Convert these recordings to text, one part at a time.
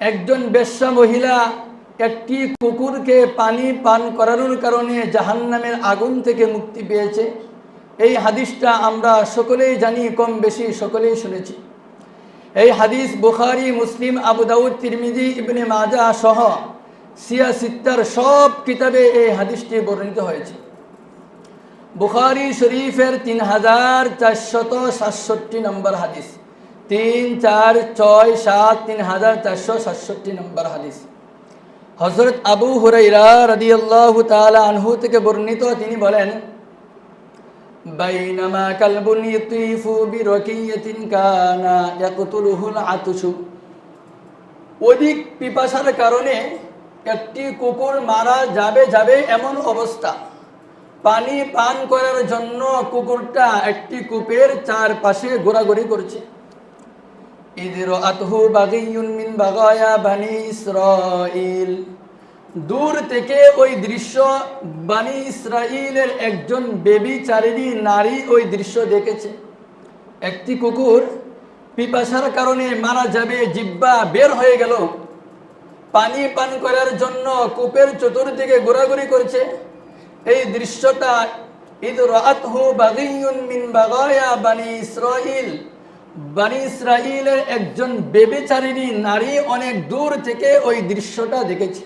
একজন বেশ্যা মহিলা একটি কুকুরকে পানি পান করানোর কারণে জাহান্নামের আগুন থেকে মুক্তি পেয়েছে। এই হাদিসটা আমরা সকলেই জানি, কম বেশি সকলেই শুনেছি। এই হাদিস বুখারী, মুসলিম, আবু দাউদ, তিরমিজি, ইবনে মাজাহ সহ সিয়া সিত্তার সব কিতাবে এই হাদিসটি বর্ণিত হয়েছে। বুখারী শরীফের 3467 নম্বর হাদিস, 3467 3467 নম্বর হাদিস। হযরত আবু হুরায়রা রাদিয়াল্লাহু তাআলা আনহু থেকে বর্ণিত, তিনি বলেন, বাইনামা কালবুন ইতিফু বিরাকিয়াতিন কানা ইয়াকতুলুহুল আতশু। অধিক পিপাসার কারণে একটি কুকুর মারা যাবে এমন অবস্থা। পানি পান করার জন্য কুকুরটা একটি কূপের চারপাশে ঘোরাঘুরি করছে। ইযরাআতহু বাগিয়ুন মিন বাগায়া বানি ইসরাঈল। দূর থেকে ওই দৃশ্য বানি ইসরাঈলের একজন বেবিচারিণী নারী ওই দৃশ্য দেখেছে। একটি কুকুর পিপাসার কারণে মারা যাবে, জিহ্বা বের হয়ে গেল, পানি পান করার জন্য কূপের চতুর্দিকে ঘোরাঘুরি করছে। এই দৃশ্যটা ইযরাআতহু বাগিয়ুন মিন বাগায়া বানি ইসরাঈল, বানি ইসরাঈলের একজন বেবিচারিণী নারী অনেক দূর থেকে ওই দৃশ্যটা দেখেছে।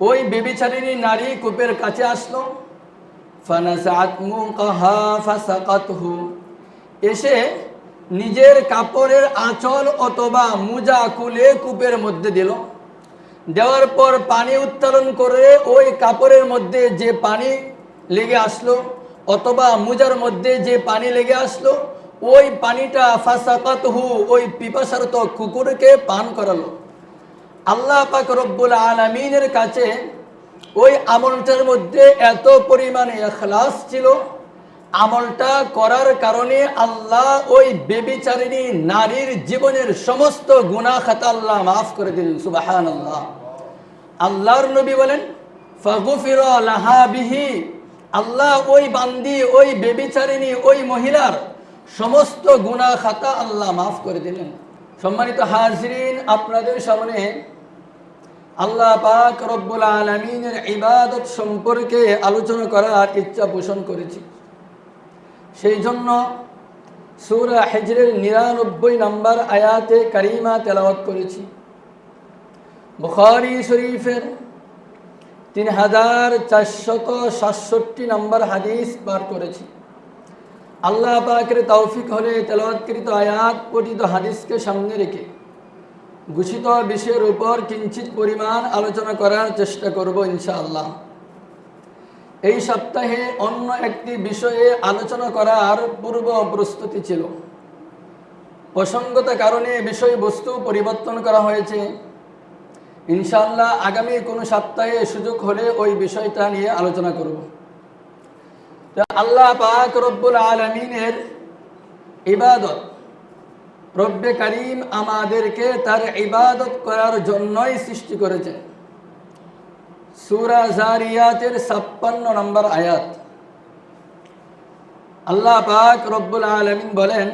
ওই বেবিচারিণী নারী কূপের কাছে আসলো, ফানাসাআত মুকাহা ফাসাকাতহু। এসে নিজের কাপড়ের আঁচল অথবা মুজা খুলে কূপের মধ্যে দিল। দেওয়ার পর পানি উত্তোলন করে ওই কাপড়ের মধ্যে যে পানি লেগে আসলো অথবা মুজার মধ্যে যে পানি লেগে আসলো, ওই পানিটা ফাসাকাতহু, ওই পিপাসার্ত কুকুরকে পান করালো। আল্লাহ পাক রব্বুল আলামিনের কাছে ওই আমলটার মধ্যে এত পরিমাণে ইখলাস ছিল, আমলটা করার কারণে আল্লাহ ওই বেবিচারিণী নারীর জীবনের সমস্ত গুনাহ খাতা আল্লাহ মাফ করে দিলেন। সুবহানাল্লাহ। আল্লাহর নবী বলেন, ফাগুফিরা লাহা বিহি। আল্লাহ ওই বান্দি, ওই বেবিচারিণী, ওই মহিলার সমস্ত গুনাহ খাতা আল্লাহ মাফ করে দিলেন। সম্মানিত হাজরিন, আপনাদের সামনে আল্লাহ পাক রব্বুল আলামিনের ইবাদত সম্পর্কে আলোচনা করার ইচ্ছা পোষণ করেছি। সেই জন্য সূরা হিজরের 99 নম্বর আয়াতে কারিমা তেলাওয়াত করেছি। বুখারী শরীফের 3467 নম্বর হাদিস পাঠ করেছি। আল্লাহ পাকের তৌফিক হলে তেলাওয়াতকৃত আয়াত পঠিত হাদিসকে সামনে রেখে ঘোষিত বিষয়ের উপর কিঞ্চিত পরিমাণ আলোচনা করার চেষ্টা করব ইনশাআল্লাহ। এই সপ্তাহে অন্য একটি বিষয়ে আলোচনা করার পূর্ব প্রস্তুতি ছিল, প্রসঙ্গত কারণে বিষয়বস্তু পরিবর্তন করা হয়েছে। ইনশাআল্লাহ আগামী কোনো সপ্তাহে সুযোগ হলে ওই বিষয়টা নিয়ে আলোচনা করব। আল্লাহ পাক রব্বুল আলামিনের ইবাদত, রব্বে কারীম আমাদেরকে তার ইবাদত করার জন্যই সৃষ্টি করেছেন। সূরা জারিয়াতের 56 নম্বর আয়াত, আল্লাহ পাক রব্বুল আলামিন বলেন,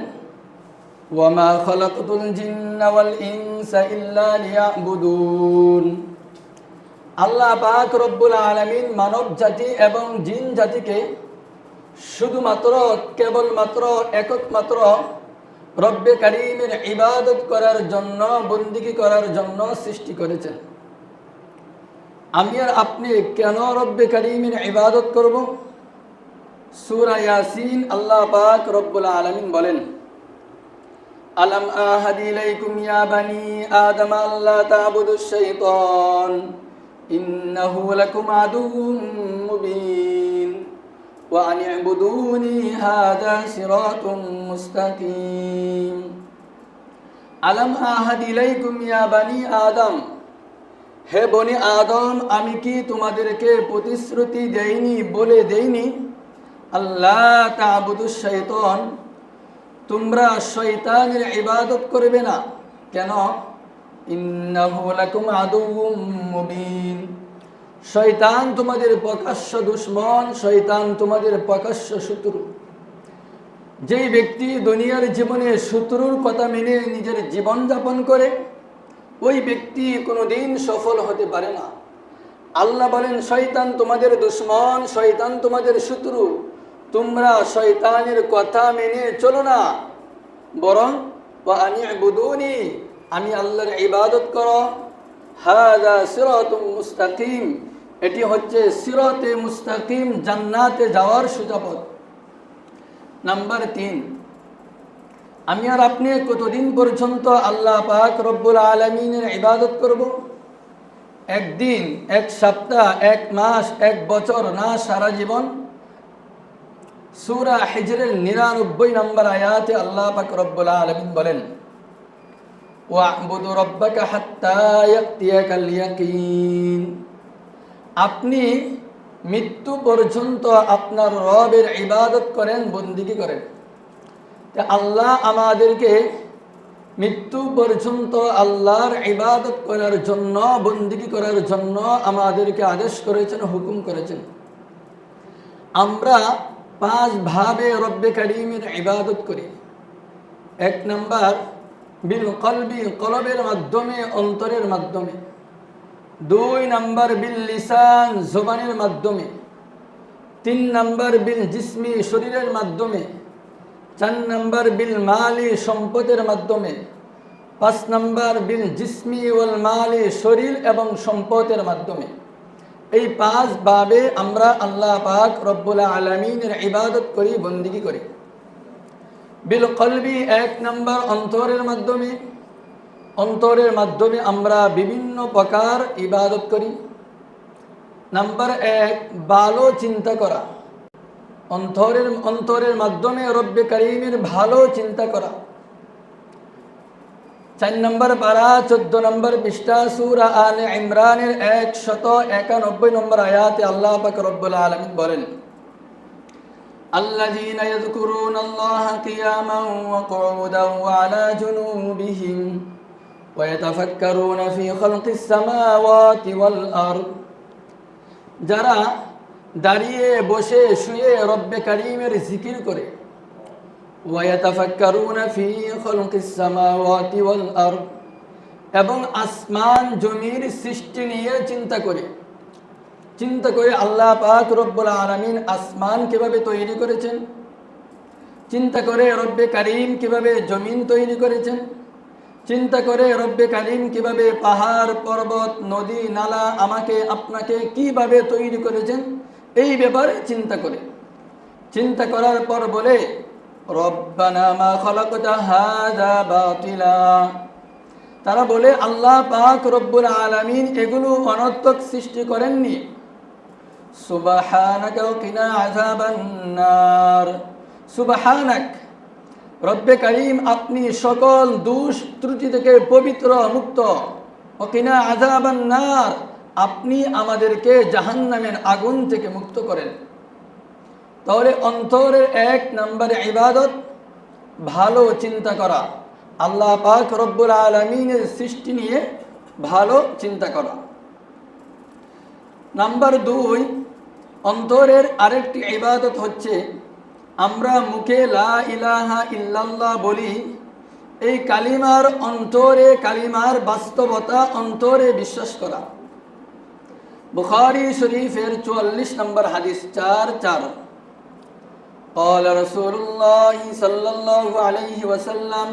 ওয়ামা খালাকতুল জিন্না ওয়াল ইনসা ইল্লা লিয়াবুদুন। আল্লাহ পাক রব্বুল আলামিন মানব জাতি এবং জিন জাতিকে শুধুমাত্র কেবলমাত্র একমাত্র রব্বে কারীমের ইবাদত করার জন্য, বন্দেগী করার জন্য সৃষ্টি করেছেন। আমি আর আপনি কেন রব্বে কারীমের ইবাদত করব? সূরা ইয়াসিন আল্লাহ পাক রব্বুল আলামিন বলেন, আলাম আহাদ ইলাইকুম ইয়া বানি আদম আল্লা তা'বুদুশ শাইতান ইন্নাহু লাকুম আদুউম মুবিন ওয়া আন ই'বুদুনি হাযা সিরাতুম মুস্তাকিম। আলাম আহাদ ইলাইকুম ইয়া বানি আদম, হে বনি আদম, আমি কি তোমাদেরকে প্রতিশ্রুতি দেইনি, বলে দেইনি, আল্লাহ তা'বুদুশ শাইতান, তোমরা শয়তানের ইবাদত করবে না? কেন? ইন্নাহু লাকুম আদুউম মুবিন, শয়তান তোমাদের প্রকাশ্য দুশমন, শয়তান তোমাদের প্রকাশ্য শত্রু। যেই ব্যক্তি দুনিয়ার জীবনে শত্রুর কথা মেনে নিজের জীবন যাপন করে, ওই ব্যক্তি কোনোদিন সফল হতে পারে না। আল্লাহ বলেন, শয়তান তোমাদের দুশমন, শয়তান তোমাদের শত্রু, তোমরা শয়তানের কথা মেনে চলো না, বরং ওয়ানি'বুদুনি, আমি আল্লাহর ইবাদত করো। হাযা সিরাতুম মুস্তাকিম, এটি হচ্ছে সিরাতে মুস্তাকিম, জান্নাতে যাওয়ার সোজা পথ। নাম্বার 3, আমি আর আপনি কতদিন পর্যন্ত আল্লাহ পাক রব্বুল আলামিনের ইবাদত করব? একদিন, এক সপ্তাহ, এক মাস, এক বছর না, সারা জীবন? সূরা হিজরের 99 নম্বর আয়াতে আল্লাহ পাক রব্বুল আলামিন বলেন, ওয়া'বুদু রাব্বাকা হাত্তা ইয়াতিয়াকাল ইয়াকিন, আপনি মৃত্যু পর্যন্ত আপনার রবের ইবাদত করেন, বন্দেগী করেন। আল্লাহ আমাদেরকে মৃত্যু পর্যন্ত আল্লাহর ইবাদত করার জন্য, বন্দেগী করার জন্য আমাদেরকে আদেশ করেছেন, হুকুম করেছেন। আমরা 5 ভাবে রব্বে কারীমের ইবাদত করি। 1 নাম্বার বিল কলবি, কলবের মাধ্যমে, অন্তরের মাধ্যমে। 2 নাম্বার বিল লিসান, জবানের মাধ্যমে। 3 নাম্বার বিল জিসমি, শরীরের মাধ্যমে। 4 নাম্বার বিল মালি, সম্পদের মাধ্যমে। 5 নাম্বার বিল জিসমি ওয়াল মালি, শরীর এবং সম্পদের মাধ্যমে। এই 5 ভাবে আমরা আল্লাহ পাক রব্বুল আলামিনের ইবাদত করি, বন্দেগী করি। বিল কলবি, 1 নাম্বার অন্তরের মাধ্যমে। অন্তরের মাধ্যমে আমরা বিভিন্ন প্রকার ইবাদত করি। নাম্বার 1, ভালো চিন্তা করা। অন্তরের মাধ্যমে রব্বে কারীমের ভালো চিন্তা করা। 4 নম্বর পারা, 14 নম্বর পৃষ্ঠা, সূরা আলে ইমরানের 191 নম্বর আয়াতে আল্লাহ পাক রব্বুল আলামিন বলেন, আল্লাযীনা ইয়াযকুরুনাল্লাহা কিয়ামান ওয়া কুউদান ওয়া আলা জুনুবিহিম ওয়া ইয়াতাফাক্কারুনা ফী খালকিস সামাওয়াতি ওয়াল আরদ, যারা দাঁড়িয়ে, বসে, শুয়ে রব্বে কারীমের জিকির করে। ওয়া ইয়াতাফাক্কারুনা ফী খালকিস সামাওয়াতি ওয়াল আরদ, এবং আসমান জমির সৃষ্টি নিয়ে চিন্তা করে। চিন্তা করে আল্লাহ পাক রব্বুল আলামিন আসমান কিভাবে তৈরি করেছেন, চিন্তা করে রব্বে কারীম কিভাবে জমিন তৈরি করেছেন, চিন্তা করে রব্বে কারীম কিভাবে পাহাড়, পর্বত, নদী, নালা, আমাকে আপনাকে কিভাবে তৈরি করেছেন, এই ব্যাপারে চিন্তা করে। চিন্তা করার পর বলে, রব্বানা মা খালাকতা হাযা বাতিলা, তারা বলে আল্লাহ পাক রব্বুল আলামিন এগুলো অনর্থক সৃষ্টি করেননি। সুবহানাকা ওয়া কিনা আযাবান নার, সুবহানাক, রব্বে কারীম আপনি সকল দোষ ত্রুটি থেকে পবিত্র, মুক্ত। ওয়া কিনা আযাবান নার, আপনি আমাদেরকে জাহান্নামের আগুন থেকে মুক্ত করেন। তাহলে অন্তরের 1 নম্বরে ইবাদত ভালো চিন্তা করা, আল্লাহ পাক রব্বুল আলামিনের সৃষ্টি নিয়ে ভালো চিন্তা করা। নাম্বার 2, অন্তরের আরেকটি ইবাদত হচ্ছে, আমরা মুখে লা ইলাহা ইল্লাল্লাহ বলি, এই কালিমার অন্তরে, কালিমার বাস্তবতা অন্তরে বিশ্বাস করা। বুখারী শরীফের 44 নম্বর হাদিস 4:4, قال رسول الله صلى الله عليه وسلم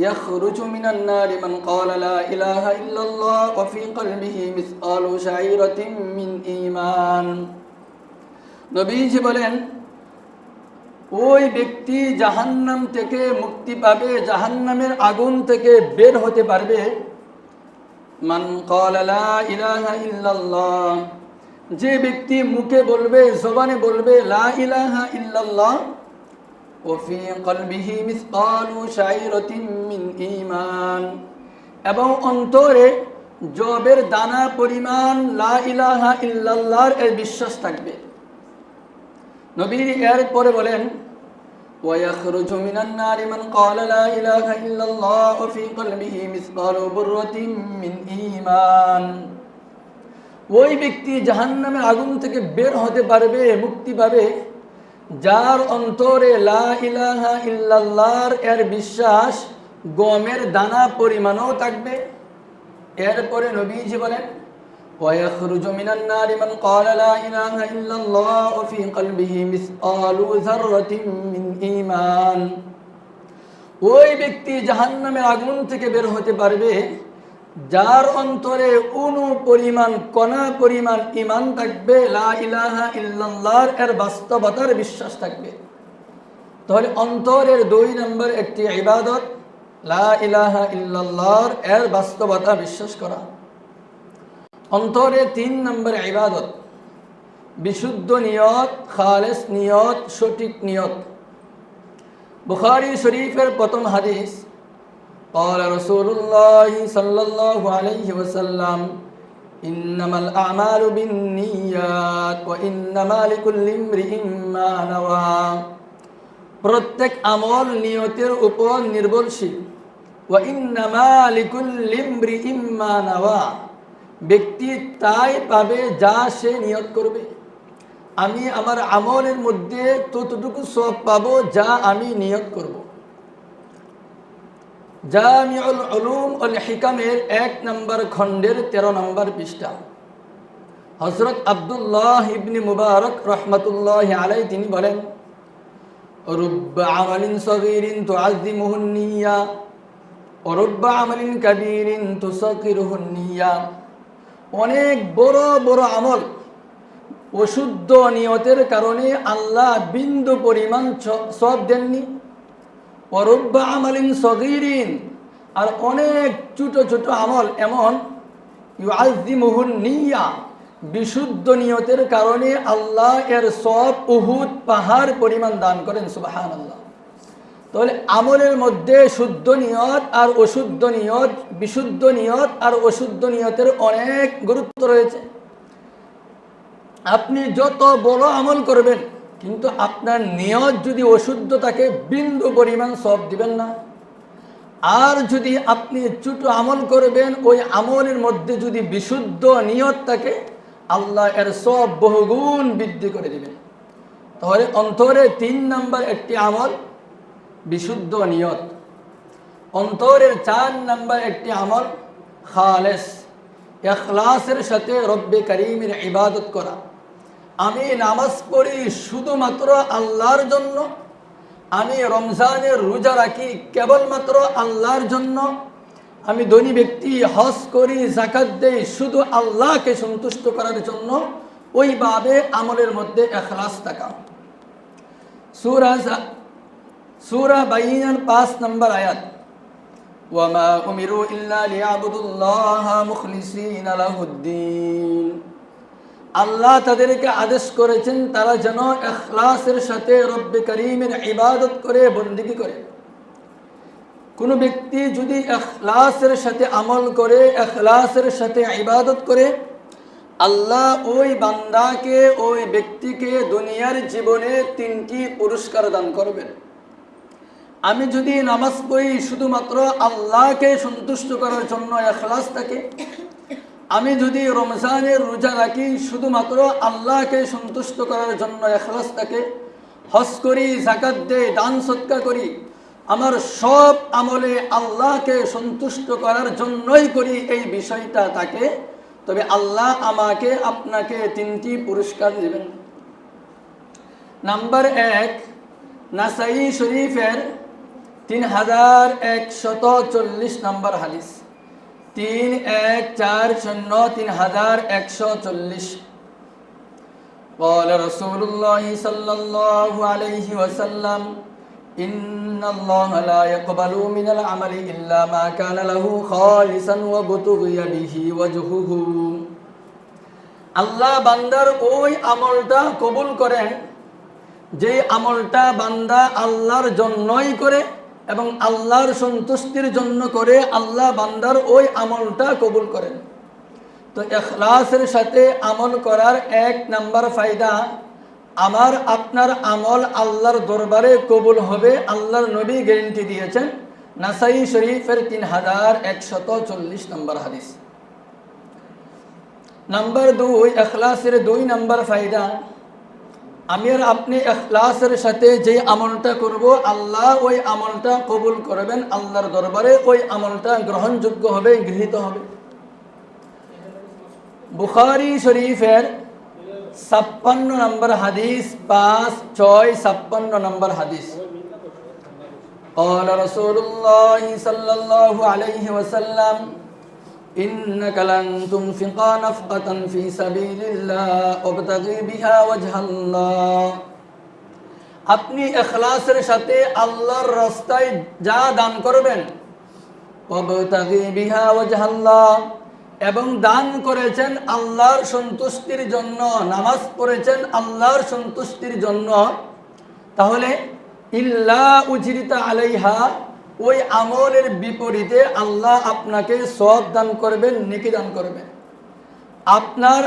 يخرج من النار من قال لا إله إلا الله وفي قلبه مثقال شعيرة من إيمان, নবীজি বলেন, ওই ব্যক্তি জাহান্নাম থেকে মুক্তি পাবে, জাহান্নামের আগুন থেকে বের হতে পারবে। মান ক্বালা লা ইলাহা ইল্লাল্লাহ, যে ব্যক্তি মুখে বলবে, জবানে বলবে লা ইলাহা ইল্লাল্লাহ, ওয়া ফি কলবিহি মিসকালু শাইরাতিন মিন ঈমান, এবং অন্তরে জবের দানা পরিমাণ লা ইলাহা ইল্লাল্লাহর এর বিশ্বাস থাকবে। নবী এর পরে বলেন, ওয়া ইয়াখরুজু মিনান নারি মান ক্বালা লা ইলাহা ইল্লাল্লাহ ওয়া ফি কলবিহি মিসকালু বুররাতিন মিন ঈমান, ওই ব্যক্তি জাহান্নামের আগুন থেকে বের হতে পারবে, মুক্তি পাবে, যার অন্তরে লা ইলাহা ইল্লাল্লাহর এর বিশ্বাস গমের দানা পরিমাণও থাকবে, এরপরে নবীজি বলেন ويخرج من النار من قال لا إله إلا الله وفي قلبه مثقال ذرة من إيمان ওই ব্যক্তি জাহান্নামের আগুন থেকে বের হতে পারবে যার অন্তরে অনু পরিমাণ কণা পরিমাণ ঈমান থাকবে, লা ইলাহা ইল্লাল্লাহর এর বাস্তবতার বিশ্বাস থাকবে। তাহলে অন্তরের 2 নম্বর একটি ইবাদত লা ইলাহা ইল্লাল্লাহর এর বাস্তবতা বিশ্বাস করা। অন্তরে 3 নম্বর ইবাদত বিশুদ্ধ নিয়ত, খালেস নিয়ত, সঠিক নিয়ত। বুখারী শরীফের প্রথম হাদিস قال رسول الله صلى الله عليه وسلم إنما الأعمال بالنيات وإنما لكل امرئ ما نوى প্রত্যেক আমল নিয়তের উপর নির্ভরশীল। وإنما لكل امرئ ما نوى ব্যক্তি তাই পাবে যা সে নিয়ত করবে। আমি আমার আমলের মধ্যে ততটুকু সওয়াব পাবো যা আমি নিয়ত করব। জামিউল উলুম ওয়াল হিকামের 1 নম্বর খণ্ডের 13 নম্বর পৃষ্ঠা হযরত আব্দুল্লাহ ইবনে মুবারক রাহমাতুল্লাহি আলাইহি তিনি বলেন রুব্বা আমালিন সগীরিন তুআযিমুহুন নিয়্যা ওয়া রুব্বা আমালিন কাবীরিন তুসাগিরুহুন নিয়্যা অনেক বড় বড় আমল অশুদ্ধ নিয়তের কারণে আল্লাহ বিন্দু পরিমাণ সওয়াব দেননি। ওরব্বা আমালিন সগীরিন আর অনেক ছোট ছোট আমল এমন ইউআযিমুহুন নিয়্যা বিশুদ্ধ নিয়তের কারণে আল্লাহ এর সওয়াব উহুদ পাহাড় পরিমাণ দান করেন। সুবহানাল্লাহ। তাহলে আমলের মধ্যে শুদ্ধ নিয়ত আর অশুদ্ধ নিয়ত, বিশুদ্ধ নিয়ত আর অশুদ্ধ নিয়তের অনেক গুরুত্ব রয়েছে। আপনি যত বড় আমল করবেন কিন্তু আপনার নিয়ত যদি অশুদ্ধ থাকে বিন্দু পরিমাণ সওয়াব দিবেন না। আর যদি আপনি ছোট আমল করবেন ওই আমলের মধ্যে যদি বিশুদ্ধ নিয়ত থাকে আল্লাহ এর সওয়াব বহুগুণ বৃদ্ধি করে দিবেন। তাহলে অন্তরে 3 নম্বর একটি আমল বিশুদ্ধ নিয়ত। অন্তরের 4 নম্বর একটি আমল খালেস, ইখলাসের সাথে রব্বে কারীমের ইবাদত করা। আমি নামাজ পড়ি শুধুমাত্র আল্লাহর জন্য, আমি রমজানের রোজা রাখি কেবলমাত্র আল্লাহর জন্য, আমি ধনী ব্যক্তি হজ করি যাকাত দেই শুধু আল্লাহকে সন্তুষ্ট করার জন্য, ওইভাবে আমলের মধ্যে ইখলাস থাকা। সূরা বাইনার 5 নম্বর আয়াত ওয়ামা উমিরু ইল্লা লিয়াবুদুল্লাহা মুখলিসিনা লাহুদ্দিন আল্লাহ তাদেরকে আদেশ করেছেন তারা যেন ইখলাসের সাথে রব্বে কারীমের ইবাদত করে, বন্দেগী করে। কোন ব্যক্তি যদি ইখলাসের সাথে আমল করে, ইখলাসের সাথে ইবাদত করে, আল্লাহ ওই বান্দাকে, ওই ব্যক্তিকে দুনিয়ার জীবনে 3টি পুরস্কার দান করবেন। আমি যদি নামাজ পড়ি শুধুমাত্র আল্লাহকে সন্তুষ্ট করার জন্য ইখলাস থাকে, আমি যদি রমজানের রোজা রাখি শুধুমাত্র আল্লাহকে সন্তুষ্ট করার জন্য ইখলাস থাকে, হজ করি, যাকাত দেই, দান সদকা করি, আমার সব আমলে আল্লাহকে সন্তুষ্ট করার জন্যই করি, এই বিষয়টা থাকে, তবে আল্লাহ আমাকে আপনাকে 3টি পুরস্কার দেবেন। নাম্বার 1 নাসাই শরীফের 3140 নম্বর হাদিস 3140 قال رسول الله صلى الله عليه وسلم إن الله لا يقبل من العمل إلا ما كان له خالصا وابتغي به وجهه আল্লাহ বান্দার ওই আমলটা কবুল করেন যে আমলটা বান্দা আল্লাহর জন্যই করে এবং আল্লাহর সন্তুষ্টির জন্য করে, আল্লাহ বান্দার ওই আমলটা কবুল করেন। তো ইখলাসের সাথে আমল করার 1 নম্বর ফায়দা, আমার আপনার আমল আল্লাহর দরবারে কবুল হবে। আল্লাহর নবী গ্যারান্টি দিয়েছেন, নাসাই শরীফের 3140 নম্বর হাদিস। নাম্বার 2 ইখলাসের 2 নম্বর ফায়দা, আমি আর আপনি ইখলাসের সাথে যে আমলটা করব আল্লাহ ওই আমলটা কবুল করবেন, আল্লাহর দরবারে ওই আমলটা গ্রহণযোগ্য হবে, গৃহীত হবে। বুখারী শরীফের 56 নম্বর হাদিস, 5, 6, 56 নম্বর হাদিস। قال رسول الله صلى الله عليه وسلم إنك لن تنفق نفقة في سبيل الله وابتغي بها وجه الله। আপনি ইখলাসের সাথে আল্লাহর রাস্তায় যা দান করবেন, ওয়াবতাগি বিহা ওয়াজহাল্লাহ, এবং দান করেছেন আল্লাহর সন্তুষ্টির জন্য, নামাজ পড়েছেন আল্লাহর সন্তুষ্টির জন্য, তাহলে ইল্লা উজরিতা আলাইহা, ওই আমলের বিপরীতে আল্লাহ আপনাকে সওয়াব দান করবেন, নেকি দান করবেন। আপনার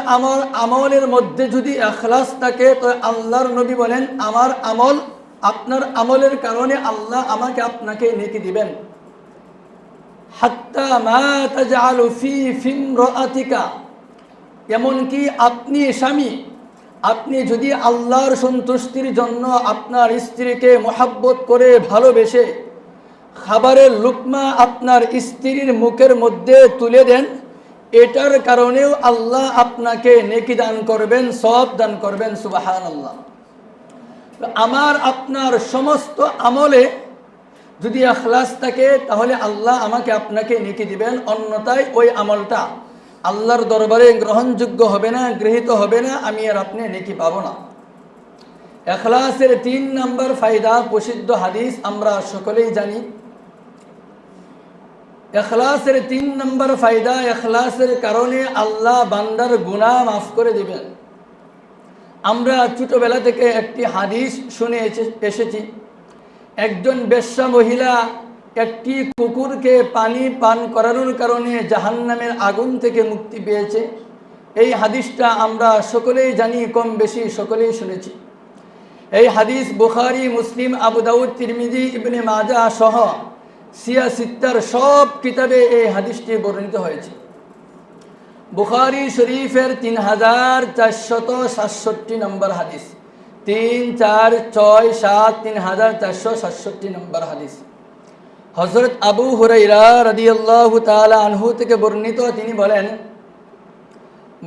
আমলের মধ্যে যদি ইখলাস থাকে তো আল্লাহর নবী বলেন আমার আমল, আপনার আমলের কারণে আল্লাহ আমাকে আপনাকে নেকি দিবেন। হাত্তা মা তাজআলু ফি ফিমরাতিকা, এমনকি আপনি স্বামী, আপনি যদি আল্লাহর সন্তুষ্টির জন্য আপনার স্ত্রীকে মহব্বত করে ভালোবেসে খাবারের লুকমা আপনার স্ত্রীর মুখের মধ্যে তুলে দেন, এটার কারণেও আল্লাহ আপনাকে নেকি দান করবেন, সওয়াব দান করবেন। সুবহানাল্লাহ। আমার আপনার সমস্ত আমলে যদি ইখলাস থাকে তাহলে আল্লাহ আমাকে আপনাকে নেকি দিবেন, অন্যথায় ওই আমলটা আল্লাহর দরবারে গ্রহণযোগ্য হবে না, গৃহীত হবে না, আমি আর আপনি নেকি পাবো না। ইখলাসের 3 নম্বর ফায়দা, প্রসিদ্ধ হাদিস আমরা সকলেই জানি। ইখলাসের 3 নম্বর ফায়দা, ইখলাসের কারণে আল্লাহ বান্দার গুনাহ মাফ করে দিবেন। আমরা ছোটবেলা থেকে একটি হাদিস শুনে এসেছি, একজন বেশ্যা মহিলা একটি কুকুরকে পানি পান করানোর কারণে জাহান্নামের আগুন থেকে মুক্তি পেয়েছে। এই হাদিসটা আমরা সকলেই জানি, কম বেশি সকলেই শুনেছি। এই হাদিস বুখারী, মুসলিম, আবু দাউদ, তিরমিজি, ইবনে মাজাহ সহ সিয়া সিত্তার সব কিতাবে এই হাদিসটি বর্ণিত হয়েছে। বুখারী শরীফের 3467 নম্বর হাদিস, 3, 4, 6, 7, 3467 নম্বর হাদিস। হযরত আবু হুরায়রা রাদিয়াল্লাহু তাআলা আনহু থেকে বর্ণিত, তিনি বলেন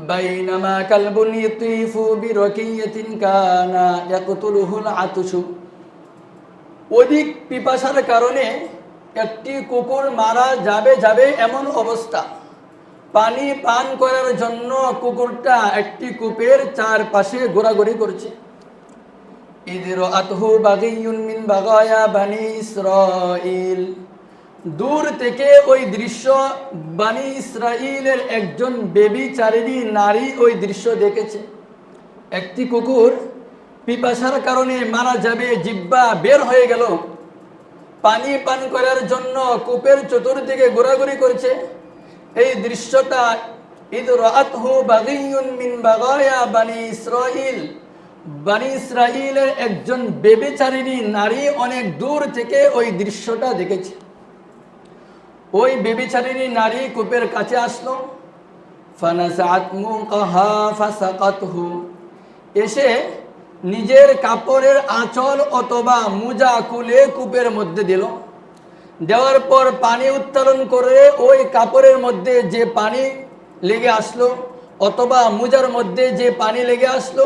বাইনামা কালবুন ইতিফু বিরাকিয়াতিন কানা ইয়াকতুলুহুল আতুশু, অধিক পিপাসার কারণে একটি কুকুর মারা যাবে এমন অবস্থা, পানি পান করার জন্য কুকুরটা একটি কূপের চারপাশে ঘোরাঘুরি করছে। ইযরাআতহু বাগিয়ুন মিন বাগায়া বানি ইসরাঈল, দূর থেকে ওই দৃশ্য বানি ইসরাঈলের একজন বেবিচারিণী নারী ওই দৃশ্য দেখেছে। একটি কুকুর পিপাসার কারণে মারা যাবে, জিহ্বা বের হয়ে গেল, পানি পান করার জন্য কূপের চতুর্দিকে ঘোরাঘুরি করছে। এই দৃশ্যটা ইযরাআতহু বাগিয়ুন মিন বাগায়া বানি ইসরাঈল, বানি ইসরাঈলের একজন বেবিচারিণী নারী অনেক দূর থেকে ওই দৃশ্যটা দেখেছে। ওই বেবিচারিণী নারী কূপের কাছে আসলো, ফানাসাআত মুকাহা ফাসাকাতহু, এসে নিজের কাপড়ের আঁচল অথবা মুজা খুলে কূপের মধ্যে দিল। দেওয়ার পর পানি উত্তোলন করে ওই কাপড়ের মধ্যে যে পানি লেগে আসলো অথবা মুজার মধ্যে যে পানি লেগে আসলো,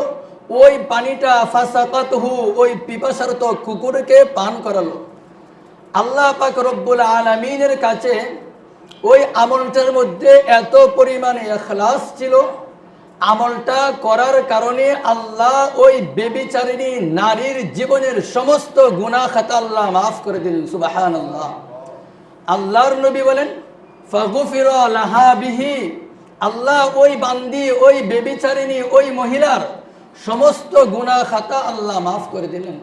ওই পানিটা ফাসাকাতহু, ওই পিপাসার্ত কুকুরকে পান করালো। আল্লাহ পাক রব্বুল আলামিনের কাছে ওই আমলটার মধ্যে এত পরিমাণে ইখলাস ছিল, আমলটা করার কারণে আল্লাহ ওই বেবিচারিণী নারীর জীবনের সমস্ত গুনাহ খাতা আল্লাহ মাফ করে দিলেন। সুবহানাল্লাহ। আল্লাহর নবী বলেন ফাগফিরা লাহা বিহি, আল্লাহ ওই বান্দি, ওই বেবিচারিণী, ওই মহিলার সমস্ত গুনাহ খাতা আল্লাহ মাফ করে দিলেন।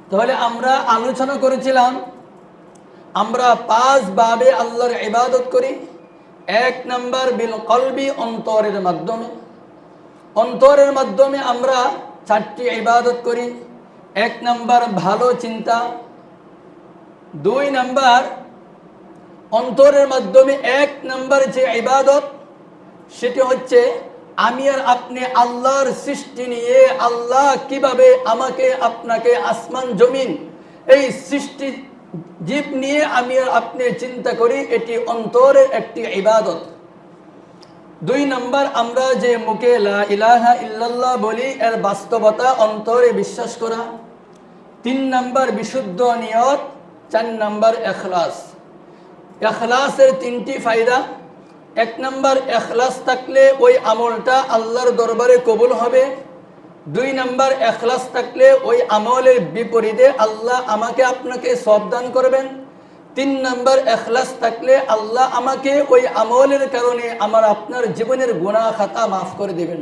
তাহলে আমরা আলোচনা করেছিলাম আমরা 5 ভাবে আল্লাহর ইবাদত করি। 1 নাম্বার বিল কলবি, অন্তরের মাধ্যমে। অন্তরের মাধ্যমে আমরা 4টি ইবাদত করি। 1 নাম্বার ভালো চিন্তা, 2 নাম্বার অন্তরের মাধ্যমে 1 নাম্বার যে ইবাদত সেটি হচ্ছে আমি আর আপনি আল্লাহর সৃষ্টি নিয়ে, আল্লাহ কিভাবে আমাকে আপনাকে আসমান জমিন এই সৃষ্টি জীব নিয়ে আমি আর আপনি চিন্তা করি, এটি অন্তরের একটি ইবাদত। 2 নম্বর, আমরা যে মুখে লা ইলাহা ইল্লাল্লাহ বলি এর বাস্তবতা অন্তরে বিশ্বাস করা। 3 নম্বর বিশুদ্ধ নিয়ত। 4 নম্বর ইখলাস। ইখলাসের 3টি ফায়দা। 1 নম্বর, ইখলাস থাকলে ওই আমলটা আল্লাহর দরবারে কবুল হবে। 2 নম্বর, ইখলাস থাকলে ওই আমলের বিপরীতে আল্লাহ আমাকে আপনাকে সওয়াব দান করবেন। 3 নম্বর, ইখলাস থাকলে আল্লাহ আমাকে ওই আমলের কারণে আমার আপনার জীবনের গুনাহ খাতা মাফ করে দেবেন।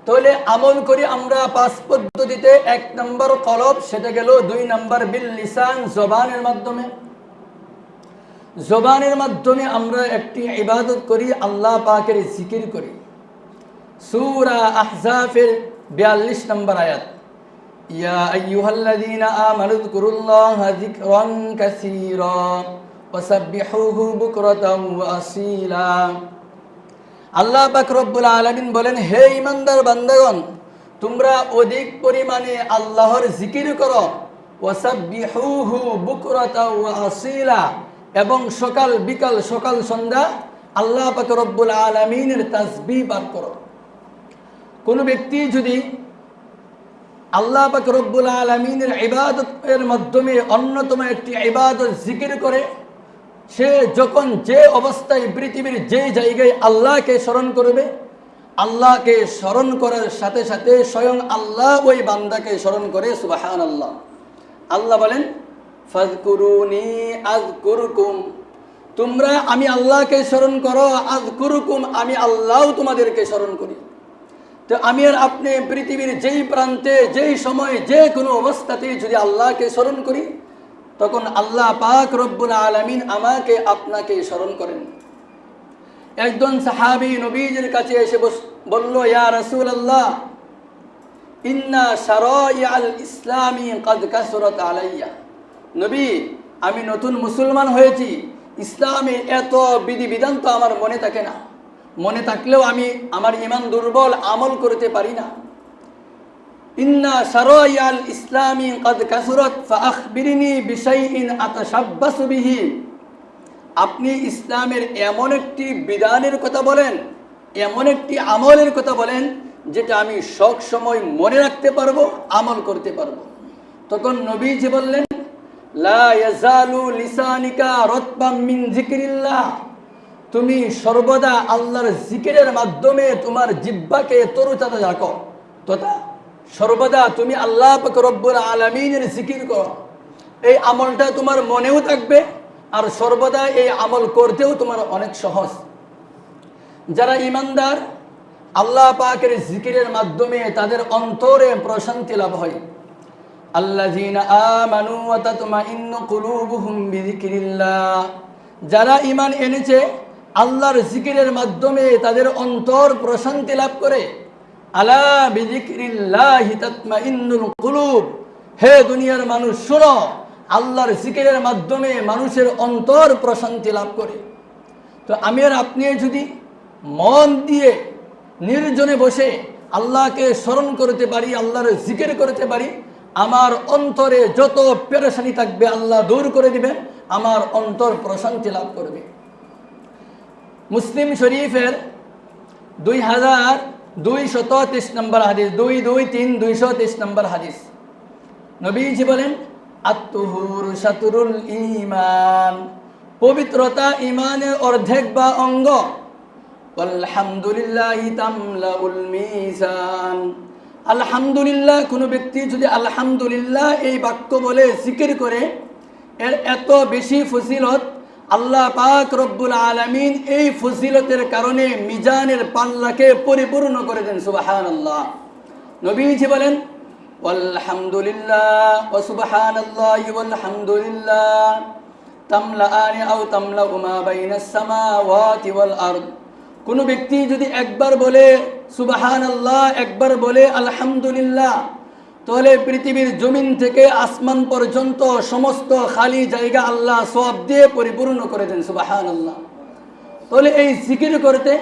তাহলে আমল করি আমরা 5 পদ্ধতিতে। 1 নম্বর কলব, সেটা গেল। 2 নম্বর বিল লিসান, জবানের মাধ্যমে। জবানের মাধ্যমে আমরা একটি ইবাদত করি, আল্লাহ পাকের জিকির করি। সূরা আহজাফের 42 নম্বর আয়াত, ইয়া আইয়ুহাল্লাযীনা আমানু যকুরুল্লাহা যিকরান কাসীরা ওয়াসাব্বিহুহু বুকরাতাও ওয়া আসীলা। আল্লাহ পাক রব্বুল আলামিন বলেন, হে ঈমানদার বান্দাগণ, তোমরা অধিক পরিমাণে আল্লাহর জিকির করো। ওয়াসাব্বিহুহু বুকরাতাও ওয়া আসীলা, এবং সকাল বিকাল সকাল সন্ধ্যা আল্লাহ পাক রব্বুল আলামিনের তাসবিহ পাঠ করো। কোন ব্যক্তি যদি আল্লাহ পাক রব্বুল আলামিনের ইবাদতের মাধ্যমে অন্যতম একটি ইবাদত জিকির করে, সে যখন যে অবস্থায় পৃথিবীর যে জায়গায় আল্লাহকে স্মরণ করবে, আল্লাহকে স্মরণ করার সাথে সাথে স্বয়ং আল্লাহ ওই বান্দাকে স্মরণ করে। সুবহানাল্লাহ। আল্লাহ বলেন, ফাযকুরুনি আযকুরকুম, তোমরা আমি আল্লাহকে স্মরণ করো, আযকুরকুম, আমি আল্লাহও তোমাদেরকে স্মরণ করি। তো আমি আর আপনি পৃথিবীর যেই প্রান্তে যেই সময়ে যে কোনো অবস্থাতে যদি আল্লাহকে স্মরণ করি, তখন আল্লাহ পাক রব্বুল আলামিন আমাকে আপনাকে স্মরণ করেন। একজন সাহাবী নবীজির কাছে এসে বলল, ইয়া রাসূলুল্লাহ, ইন্না শারাইআল ইসলামি ক্বাদ কাসরাত আলাইয়া। নবী, আমি নতুন মুসলমান হয়েছি, ইসলামের এত বিধিবিধান তো আমার মনে থাকে না, মনে থাকলেও আমার ঈমান দুর্বল, আমল করতে পারি না। ইন্না শারাইআল ইসলামি ক্বাদ কাসরাত ফাআখবিরনি বিশাইইন আতাশাব্বাসু বিহি। আপনি ইসলামের এমন একটি বিধানের কথা বলেন, এমন একটি আমলের কথা বলেন, যেটা আমি সব সময় মনে রাখতে পারবো, আমল করতে পারবো। তখন নবীজি বললেন, লা ইয়াজালু লিসানিকা রাতবাম মিন যিকরিল্লাহ, তুমি সর্বদা আল্লাহর জিকিরের মাধ্যমে তোমার জিহ্বাকে তরুতাজা রাখো, তথা সর্বদা তুমি আল্লাহ পাক রব্বুল আলামিনের জিকির করো। এই আমলটা তোমার মনেও থাকবে, আর সর্বদা এই আমল করতেও তোমার অনেক সহজ। যারা ঈমানদার, আল্লাহ পাকের জিকিরের মাধ্যমে তাদের অন্তরে প্রশান্তি লাভ হয়। আল্লাযীনা আমানু ওয়া তাতমাইন্নু কুলুবুহুম বিযিকরিল্লাহ, যারা ঈমান এনেছে আল্লাহর জিকিরের মাধ্যমে তাদের অন্তর প্রশান্তি লাভ করে। আলা বিযিকরিল্লাহি তাতমাইন্নুল কুলুব, হে দুনিয়ার মানুষ শোনো, আল্লাহর জিকিরের মাধ্যমে মানুষের অন্তর প্রশান্তি লাভ করে। তো আমি আর আপনি যদি মন দিয়ে নির্জনে বসে আল্লাহকে স্মরণ করতে পারি, আল্লাহর জিকির করতে পারি, আমার অন্তরে যত পেরেশানি থাকবে আল্লাহ দূর করে দিবেন, আমার অন্তর প্রশান্তি লাভ করবে। মুসলিম শরীফের 2223 নম্বর হাদিস, 223 নম্বর হাদিস, নবীজি বলেন, আত-তুহুর শাতরুল ঈমান, পবিত্রতা ঈমানের অর্ধেক বা অঙ্গ। আলহামদুলিল্লাহি তামলাউল মিজান, আলহামদুলিল্লাহ, কোনো ব্যক্তি যদি আলহামদুলিল্লাহ এই বাক্য বলে জিকির করে, এর এত বেশি ফজিলত। আল্লাহ পাক রব্বুল আলামিন এই ফজিলতের কারণে মিজানের পাল্লাকে পরিপূর্ণ করে দেন। সুবহানাল্লাহ। নবীজি বলেন, আলহামদুলিল্লাহ ওয়া সুবহানাল্লাহি ওয়াল হামদুলিল্লাহ তামলাআনি আও তামলাউ মা বাইনাস সামাওয়াতি ওয়াল আরদ। কোন ব্যক্তি যদি একবার বলে সুবহানাল্লাহ, একবার বলে আলহামদুলিল্লাহ, তাহলে পৃথিবীর জমিন থেকে আসমান পর্যন্ত সমস্ত খালি জায়গা আল্লাহ সওয়াব দিয়ে পরিপূর্ণ করে দেন। সুবহানাল্লাহ। তাহলে এই জিকির করতে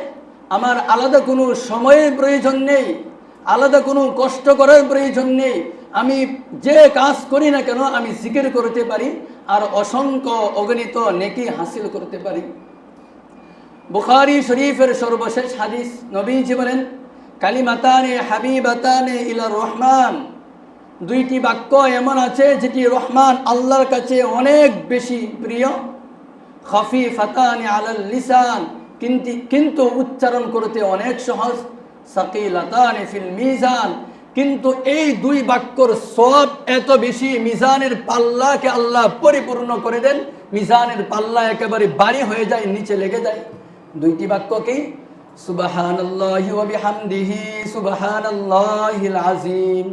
আমার আলাদা কোনো সময়ের প্রয়োজন নেই, আলাদা কোনো কষ্ট করার প্রয়োজন নেই। আমি যে কাজ করি না কেন আমি জিকির করতে পারি, আর অসংখ্য অগণিত নেকি হাসিল করতে পারি। বুখারী শরীফের সর্বশেষ হাদিস, নবীজি বলেন, কালিমাতানে হাবিবাতানে ইলা রহমান, দুইটি বাক্য এমন আছে যেটি রহমান আল্লাহর কাছে অনেক বেশি প্রিয়। খাফিফাতানি আলাল লিসান, কিন্তু উচ্চারণ করতে অনেক সহজ। সাকিলাতানি ফিল মিজান, কিন্তু এই দুই বাক্যর সব এত বেশি, মিজানের পাল্লাকে আল্লাহ পরিপূর্ণ করে দেন, মিজানের পাল্লা একেবারে ভারী হয়ে যায়, নিচে লেগে যায়। দুইটি বাক্য কি? সুবহানাল্লাহি ওয়া বিহামদিহি সুবহানাল্লাহিল আযীম।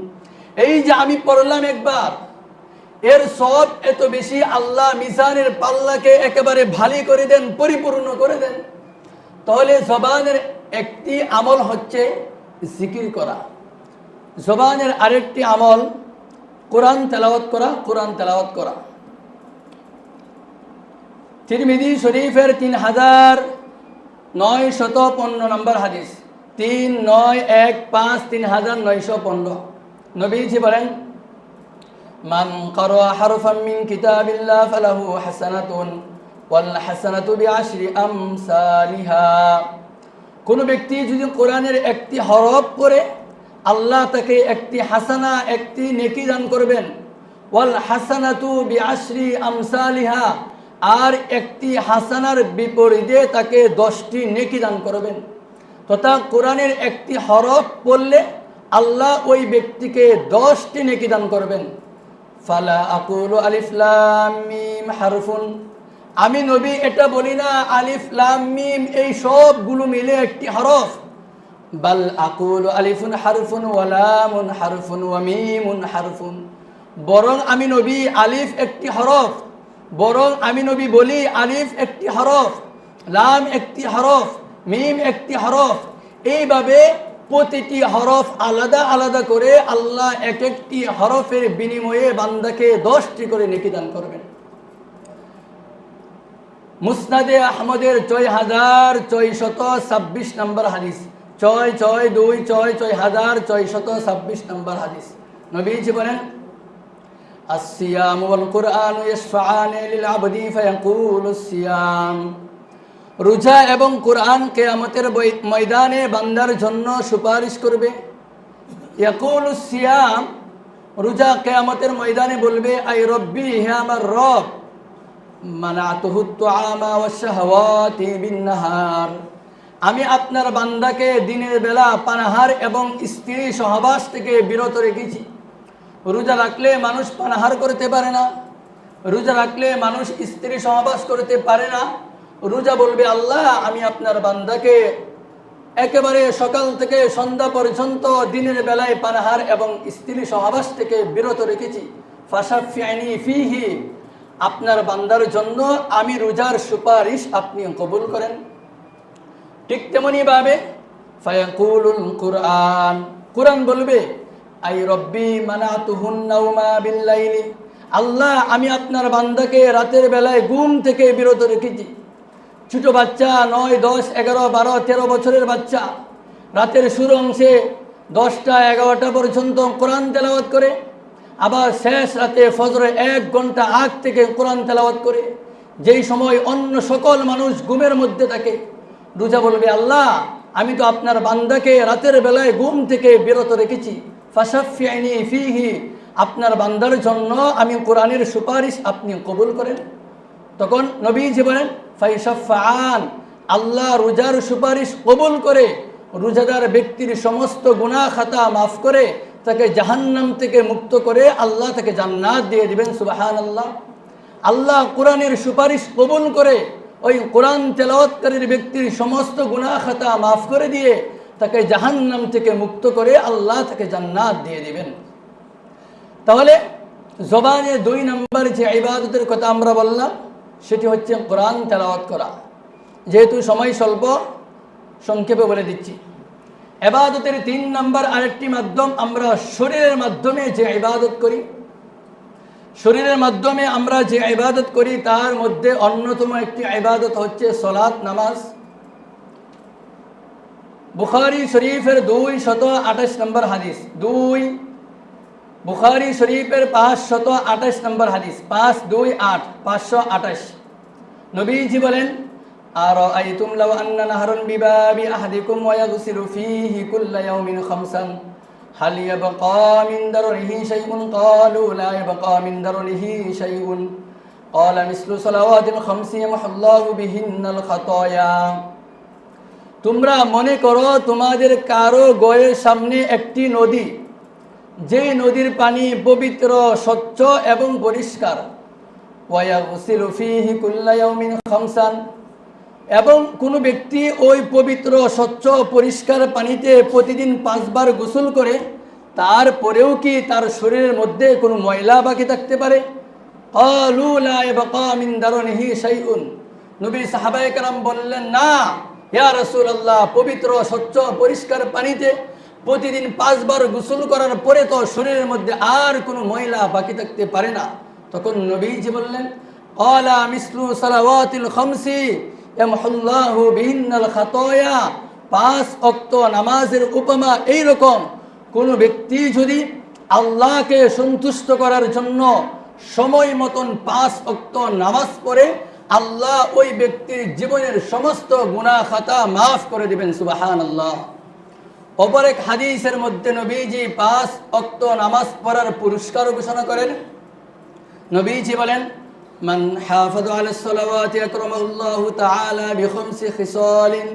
এই যে আমি পড়লাম একবার, এর সব এত বেশি, আল্লাহ মিজানের পাল্লাকে একেবারে ভারী করে দেন, পরিপূর্ণ করে দেন। তাহলে জবানের একটি আমল হচ্ছে জিকির করা, জবানের আরেকটি আমল কোরআন তেলাওয়াত করা, কোরআন তেলাওয়াত করা। তিরমিজি শরীফের 3915 নম্বর হাদিস, 3915, 3915, নবীজি বলেন, মান ক্বারা হারফাম মিন কিতাবিল্লাহ ফালাহু হাসানাতুন ওয়াল হাসানাতু বিআশরি আমসালিহা। কোন ব্যক্তি যদি কোরআনের একটি হরফ পড়ে, আল্লাহ তাকে একটি হাসানা, একটি নেকি দান করবেন। ওয়াল হাসানাতু বিআশরি আমসালিহা, আর একটি হাসানার বিপরীতে তাকে 10টি নেকি দান করবেন। তথা কোরআনের একটি হরফ পড়লে আল্লাহ ওই ব্যক্তিকে 10টি নেকি দান করবেন। ফালা আকুলু আলিফ লাম মিম হারফুন, আমি নবী এটা বলি না আলিফ লাম মিম এই সবগুলো মিলে একটি হরফ। বাল আকুলু আলিফুন হারফুন ওয়া লামুন হারফুন ওয়া মিমুন হারফুন, বরং আমি নবী আলিফ একটি হরফ, বরং আমি নবী বলি আলিফ একটি হরফ, লাম একটি হরফ, মিম একটি হরফ। এইভাবে প্রতিটি হরফ আলাদা আলাদা করে আল্লাহ এক একটি হরফের বিনিময়ে বান্দাকে 10টি করে নেকি দান করবেন। মুসনাদে আহমদের 6426 নম্বর হাদিস, 6626 নম্বর হাদিস, নবীজি বলেন, আসসিয়ামু ওয়াল কুরআনু ইয়াশফাআনি লিল আবদি ফায়াকুলুস সিয়াম, রোজা এবং কোরআন কিয়ামতের ময়দানে বান্দার জন্য সুপারিশ করবে। ইয়াকুলুস সিয়াম, রোজা কিয়ামতের ময়দানে বলবে, আই রব্বি, হে আমার রব, মানাতুহুত তুআমা ওয়াশ শাহওয়াতি বিন নাহার, আমি আপনার বান্দাকে দিনের বেলা পানাহার এবং স্ত্রী সহবাস থেকে বিরত রেখেছি। রোজা রাখলে মানুষ পানাহার করতে পারে না, রোজা রাখলে মানুষ স্ত্রী সহবাস করতে পারে না। রোজা বলবে, আল্লাহ আমি আপনার বান্দাকে একেবারে সকাল থেকে সন্ধ্যা পর্যন্ত দিনের বেলায় পানাহার এবং স্ত্রী সহবাস থেকে বিরত রেখেছি। ফাশাফিআনি ফিহি, আপনার বান্দার জন্য আমি রোজার সুপারিশ আপনি কবুল করেন। ঠিক তেমনি ভাবে ফায়াকুলুল কুরআন, কুরআন বলবে, আই রব্বি মানাতুহুন নাওমা বিল্লাইলি, আল্লাহ আমি আপনার বান্দাকে রাতের বেলায় ঘুম থেকে বিরত রেখেছি। ছোট বাচ্চা 9, 10, 11, 12, 13 বছরের বাচ্চা রাতের শুরু অংশে 10টা 11টা পর্যন্ত কোরআন তেলাওয়াত করে, আবার শেষ রাতে ফজরের 1 ঘন্টা আগ থেকে কোরআন তেলাওয়াত করে, যেই সময় অন্য সকল মানুষ ঘুমের মধ্যে থাকে। রোজা বলবে, আল্লাহ আমি তো আপনার বান্দাকে রাতের বেলায় ঘুম থেকে বিরত রেখেছি। ফাশাফিআনি ফিহি, আপনার বান্দার জন্য আমি কোরআনের সুপারিশ আপনি কবুল করেন। তখন নবীজি বলেন, ফাইশাফআন, আল্লাহ রোজার সুপারিশ কবুল করে রোজাদার ব্যক্তির সমস্ত গুনাহ খাতা মাফ করে তাকে জাহান্নাম থেকে মুক্ত করে আল্লাহ তাকে জান্নাত দিয়ে দিবেন। সুবহানাল্লাহ। আল্লাহ কোরআনের সুপারিশ কবুল করে ওই কোরআন তেলাওয়াতকারীর ব্যক্তির সমস্ত গুনাহ খাতা মাফ করে দিয়ে তাকে জাহান্নাম থেকে মুক্ত করে আল্লাহ তাকে জান্নাত দিয়ে দিবেন। তাহলে জবানে 2 নম্বর যে ইবাদতের কথা আমরা বললাম সেটি হচ্ছে কোরআন তেলাওয়াত করা। যেহেতু সময় স্বল্প, সংক্ষেপে বলে দিচ্ছি। ইবাদতের 3 নম্বর আরেকটি মাধ্যম, আমরা শরীরের মাধ্যমে যে ইবাদত করি, শরীরের মাধ্যমে আমরা যে ইবাদত করি তার মধ্যে অন্যতম একটি ইবাদত হচ্ছে সালাত, নামাজ। বুখারী শরীফের 228 নম্বর হাদিস, বুখারী শরীফের 528 নম্বর হাদিস, 528, 528, নবীজি বলেন, আরাআইতুম লাউ আন্না নাহরান বিবাবি আহাদিকুম ওয়া ইয়াগসিলু ফীহি কুল্লা ইয়াউমিন খামসান হাল ইয়াবকা মিন দারনিহি শাইউন ক্বালু লা ইয়াবকা মিন দারনিহি শাইউন ক্বালা মিসলু সালাওয়াতিল খামসি ইয়ামহুল্লাহু বিহিন্নাল খাতায়া। তোমরা মনে করো তোমাদের কারো গয়ের সামনে একটি নদী, যে নদীর পানি পবিত্র, স্বচ্ছ এবং পরিষ্কার। ওয়ায়াগসিলু ফীহি কুল্লা ইয়াউমিন খামসান, এবং কোনো ব্যক্তি ওই পবিত্র, স্বচ্ছ, পরিষ্কার পানিতে প্রতিদিন 5 বার গোসল করে, তারপরেও কি তার শরীরের মধ্যে কোনো ময়লা বাকি থাকতে পারে? ক্বালু লা ইয়াবকা মিন দারনিহি শাইউন। নবী সাহাবায়ে কেরাম বললেন, না ইয়া রাসূলুল্লাহ, পবিত্র, স্বচ্ছ, পরিষ্কার পানিতে প্রতিদিন 5 বার গোসল করার পরে তো শরীরের মধ্যে আর কোনো ময়লা বাকি থাকতে পারে না। তখন নবীজি বললেন, ক্বালা মিসলু সালাওয়াতিল খামসি ইয়ামহুল্লাহু বিহিন্নাল খাতায়া। 5 ওয়াক্ত নামাজের উপমা এইরকম, কোনো ব্যক্তি যদি আল্লাহকে সন্তুষ্ট করার জন্য সময় মতন 5 ওয়াক্ত নামাজ পড়ে, আল্লাহ ওই ব্যক্তির জীবনের সমস্ত গুনাহ খাতা মাফ করে দিবেন। সুবহানাল্লাহ। অপর এক হাদিসের মধ্যে নবীজি 5 ওয়াক্ত নামাজ পড়ার পুরস্কার ঘোষণা করেন। নবীজি বলেন, মান হাফাযা আলাস সালাওয়াতি আকরামাহুল্লাহু তাআলা বিখামসি খিসালিন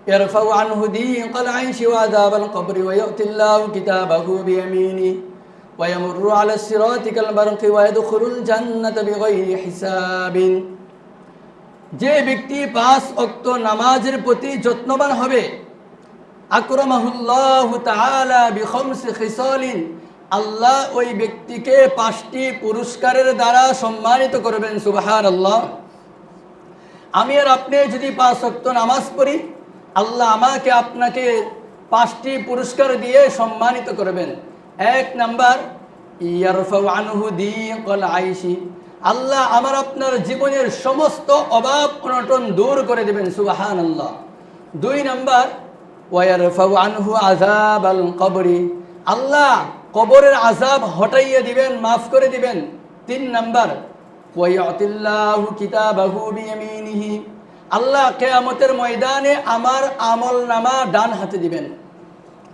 ইয়ারফাউ আনহু দীকাল আইশি ওয়া আযাবাল কবরি ওয়া ইয়াতিল্লাহু কিতাবাহু বিয়ামিনি ওয়া ইয়ামুররু আলাস সিরাতি কাল বারকি ওয়া ইয়াদখুলুল জান্নাতা বিগাইরি হিসাবিন। যে ব্যক্তি 5 ওয়াক্ত নামাজের প্রতি যত্নবান হবে, আকরামাহুল্লাহু তাআলা বিখামসি খিসালিন, আল্লাহ ওই ব্যক্তিকে 5টি পুরস্কারের দ্বারা সম্মানিত করবেন। সুবহানাল্লাহ। আমি আর আপনি যদি 5 ওয়াক্ত নামাজ পড়ি, আল্লাহ আমাকে আপনাকে 5টি পুরস্কার দিয়ে সম্মানিত করবেন। 1 নাম্বার, ইয়ারফাউ আনহু দীকাল আইশি, আল্লাহ আমার আপনার জীবনের সমস্ত অভাব অনটন দূর করে দেবেন। সুবহানাল্লাহ। 2 নাম্বার, ওয়ায়ারফাউ আনহু আযাবাল কবরি, আল্লাহ কবরের আযাব হটাইয়া দিবেন, মাফ করে দিবেন। 3 নাম্বার, ওয়ায়াতিল্লাহু কিতাবাহু বিয়ামিনিহি, আল্লাহ কিয়ামতের ময়দানে আমার আমলনামা ডান হাতে দিবেন।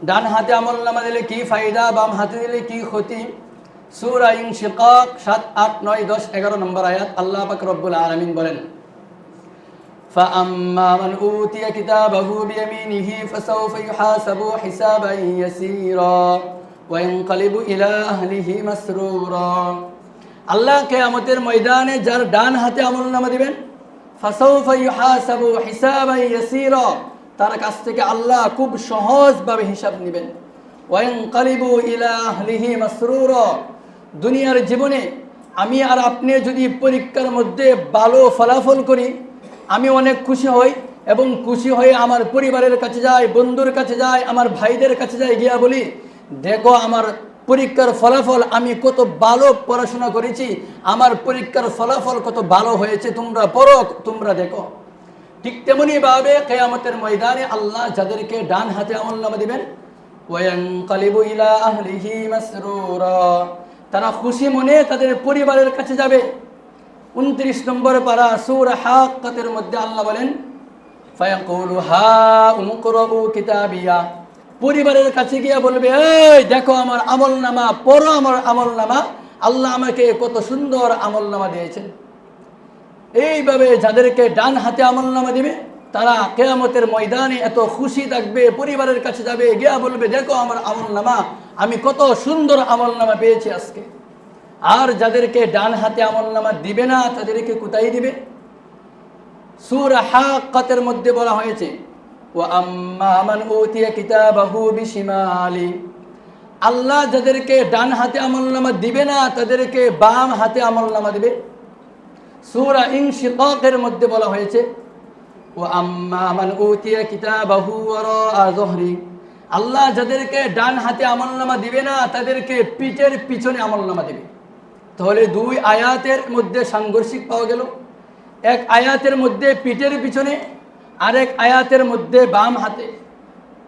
ডান হাতে আমলনামা দিলে কি ফায়দা, বাম হাতে দিলে কি ক্ষতি? সূরা ইনশিকাক 7, 8, 9, 10, 11 নম্বর আয়াত আল্লাহ পাক রব্বুল আলামিন বলেন, فأما من أوتي كتابه بيمينه فسوف يحاسب حسابا يسيرا وينقلب إلى أهله مسرورا। আল্লাহ কিয়ামতের ময়দানে যার ডান হাতে আমলনামা দিবেন, فسوف يحاسب حسابا يسيرا, তার কাছ থেকে আল্লাহ খুব সহজভাবে হিসাব নেবেন। وينقلب إلى أهله مسرورا, দুনিয়ার জীবনে আমি আর আপনি যদি পরীক্ষার মধ্যে ভালো ফলাফল করি, আমি অনেক খুশি হই, এবং খুশি হয়ে আমার পরিবারের কাছে যাই, বন্ধুর কাছে যাই, আমার ভাইদের কাছে যাই, গিয়া বলি, দেখো আমার পরীক্ষার ফলাফল, আমি কত ভালো পড়াশোনা করেছি, আমার পরীক্ষার ফলাফল কত ভালো হয়েছে, তোমরা পড়ো, তোমরা দেখো। ঠিক তেমনি ভাবে কিয়ামতের ময়দানে আল্লাহ যাদেরকে ডান হাতে আমলনামা দিবেন, ওয়ায়ানকালিবু ইলা আহলিহি মাসরুরা, তারা খুশি মনে তাদের পরিবারের কাছে যাবে। 29 নম্বর পারা সূরা হাক্কাতের মধ্যে আল্লাহ বলেন, ফায়াকুলু হা উমকুরু কিতাবিয়া, পরিবারের কাছে গিয়ে বলবে, এই দেখো আমার আমলনামা, পড়ো আমার আমলনামা, আল্লাহ আমাকে কত সুন্দর আমলনামা দিয়েছেন। এইভাবে যাদেরকে ডান হাতে আমলনামা দিবে, তারা কিয়ামতের ময়দানে এত খুশি থাকবে, পরিবারের কাছে যাবে, গিয়া বলবে, দেখো আমার আমলনামা, আমি কত সুন্দর আমলনামা পেয়েছি আজকে। আর যাদেরকে ডান হাতে আমলনামা দিবে না, তাদেরকে কোথায় দিবে? সূরা হাক্কাতের মধ্যে বলা হয়েছে, ওয়া আম্মা মান উতিয়া কিতাবাহু বিশিমালি, আল্লাহ যাদেরকে ডান হাতে আমলনামা দিবে না, তাদেরকে বাম হাতে আমলনামা দিবে। সূরা ইনশিকাকের মধ্যে বলা হয়েছে, ওয়া আম্মা মান উতিয়া কিতাবাহু ওয়ারা যহরি, আল্লাহ যাদেরকে ডান হাতে আমলনামা দিবে না, তাদেরকে পিঠের পিছনে আমলনামা দিবে। তাহলে 2 আয়াতের মধ্যে সাংঘর্ষিক পাওয়া গেল। এক আয়াতের মধ্যে পিঠের পিছনে, আরেক আয়াতের মধ্যে বাম হাতে।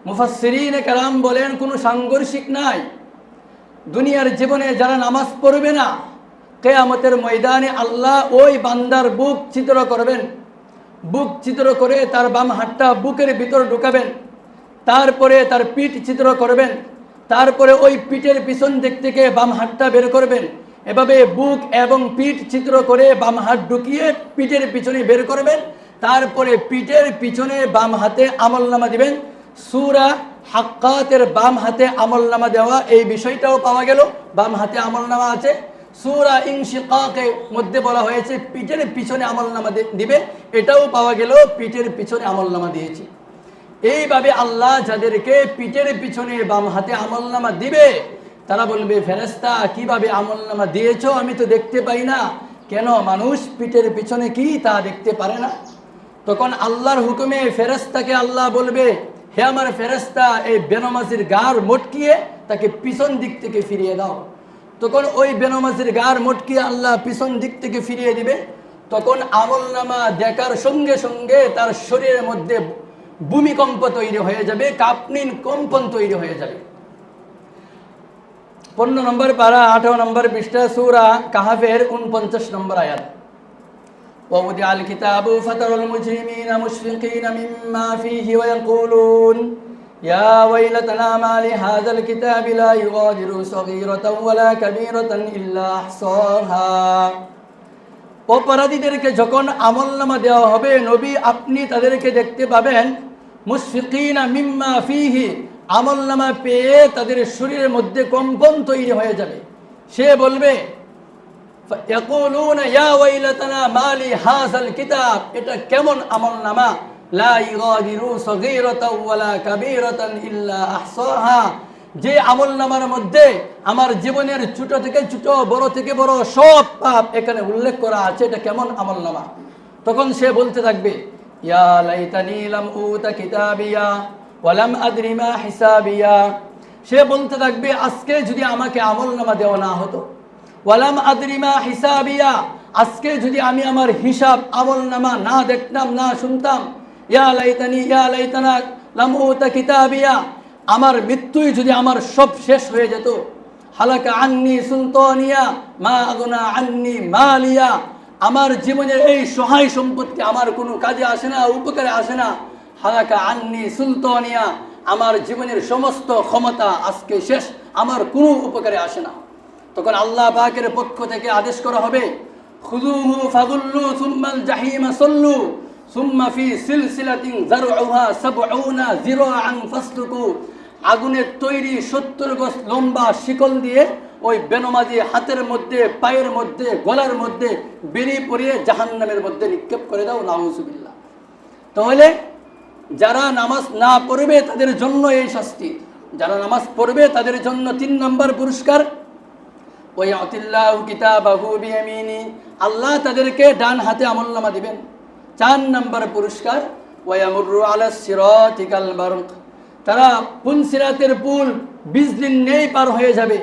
মুফাসসিরিনে কেরাম বলেন, কোনো সাংঘর্ষিক নাই। দুনিয়ার জীবনে যারা নামাজ পড়বে না, কিয়ামতের ময়দানে আল্লাহ ওই বান্দার বুক ছিদ্র করবেন, বুক ছিদ্র করে তার বাম হাতটা বুকের ভিতর ঢুকাবেন, তারপরে তার পিঠ ছিদ্র করবেন, তারপরে ওই পিঠের পিছন দিক থেকে বাম হাতটা বের করবেন। এভাবে বুক এবং পিঠ ছিদ্র করে বাম হাত ঢুকিয়ে পিঠের পিছনে বের করবেন, তারপরে পিঠের পিছনে বাম হাতে আমলনামা দিবেন। সূরা হাক্কাতের বাম হাতে আমলনামা দেওয়া, এই বিষয়টাও পাওয়া গেল, বাম হাতে আমলনামা আছে। সূরা ইনশিকাকের মধ্যে বলা হয়েছে পিঠের পিছনে আমলনামা দিবে, এটাও পাওয়া গেল, পিঠের পিছনে আমলনামা দিয়েছি। এইভাবে আল্লাহ যাদেরকে পিঠের পিছনে বাম হাতে আমলনামা দিবে, তারা বলবে, ফেরেশতা কিভাবে আমলনামা দিয়েছো, আমি তো দেখতে পাই না, কেন মানুষ পিঠের পিছনে কি তা দেখতে পারে না? তখন আল্লাহর হুকুমে ফেরেশতাকে আল্লাহ বলবে, হে আমার ফেরেশতা, এই বেনামাজির গার মটকিয়ে তাকে পিছন দিক থেকে ফিরিয়ে দাও। তখন ওই বেনামাজির গার মটকিয়ে আল্লাহ পিছন দিক থেকে ফিরিয়ে দিবে। তখন আমলনামা দেখার সঙ্গে সঙ্গে তার শরীরের মধ্যে ভূমিকম্প তৈরি হয়ে যাবে, কাঁপনির কম্পন তৈরি হয়ে যাবে। 15 নম্বর পারা 18 নম্বর পৃষ্ঠা সূরা কাহফের 49 নম্বর আয়াত। ووضع الكتاب فترى المجرمين مشفقين مما فيه ويقولون يا ويلتنا ما لهذا الكتاب لا يغادر صغيرة ولا كبيرة إلا أحصاها। অপরাধীদেরকে যখন আমলনামা দেওয়া হবে, নবী আপনি তাদেরকে দেখতে পাবেন মুশফিকিনা মিম্মা ফিহি, আমলনামা পেয়ে তাদের শরীরের মধ্যে কম্পন তৈরি হয়ে যাবে। সে বলবে, ইয়াকুলুনা ইয়া ওয়াইলাতানা মা লি হাযাল কিতাব, এটা কেমন আমলনামা, লা ইগাদিরু সগীরাতাও ওয়ালা কাবীরাতান ইল্লা আহসাহা, যে আমলনামার মধ্যে আমার জীবনের ছোট থেকে ছোট, বড় থেকে বড় সব পাপ এখানে উল্লেখ করা আছে, এটা কেমন আমলনামা? তখন সে বলতে থাকবে, ইয়া লাইতানি লাম উতা কিতাবিয়া ওয়া লাম আদরি মা হিসাবিয়া। সে বলতে থাকবে, আজকে যদি আমাকে আমলনামা দেওয়া না হতো, ওয়ালাম আদরি মা হিসাবিয়া, আজকে যদি আমি আমার হিসাব আমলনামা না দেখতাম, না শুনতাম, ইয়া লাইতানা লাম উতা কিতাবিয়া, আমার মৃত্যুই যদি আমার সব শেষ হয়ে যেত, হালাকা আন্নি সুলতানিয়া মা আগনা আন্নি মালিয়া, আমার জীবনের এই সহায় সম্পত্তি আমার কোনো কাজে আসে না, উপকারে আসে না, হালাকা আন্নি সুলতানিয়া, আমার জীবনের সমস্ত ক্ষমতা আজকে শেষ, আমার কোনো উপকারে আসে না। তখন আল্লাহ পাকের পক্ষ থেকে আদেশ করা হবে, খুযুহু ফাগুল্লু সুম্মাল জাহিমা সাল্লু সুম্মা ফি সিলসিলাতিন যারউহা ৭০ যিরাআন ফাসলুকু। আগুনের তৈরি ৭০ গজ লম্বা শিকল দিয়ে ওই বেনমাজি হাতের মধ্যে, পায়ের মধ্যে, গলার মধ্যে বেরি পরিয়ে জাহান্নামের মধ্যে নিক্ষেপ করে দাও, নাউযুবিল্লাহ। তাহলে যারা নামাজ না পড়বে তাদের জন্য এই শাস্তি, যারা নামাজ পড়বে তাদের জন্য 3 নম্বর পুরস্কার, ওয়ায়াতিল্লাহু কিতাবাহু বিয়ামিনি, আল্লাহ তাদেরকে ডান হাতে আমলনামা দিবেন। 4 নম্বর পুরস্কার, ওয়ায়ামুরু আলা সিরাতিকাল বারক, তারা পুনসিরাতের পুল বিজলিন নেই পার হয়ে যাবে।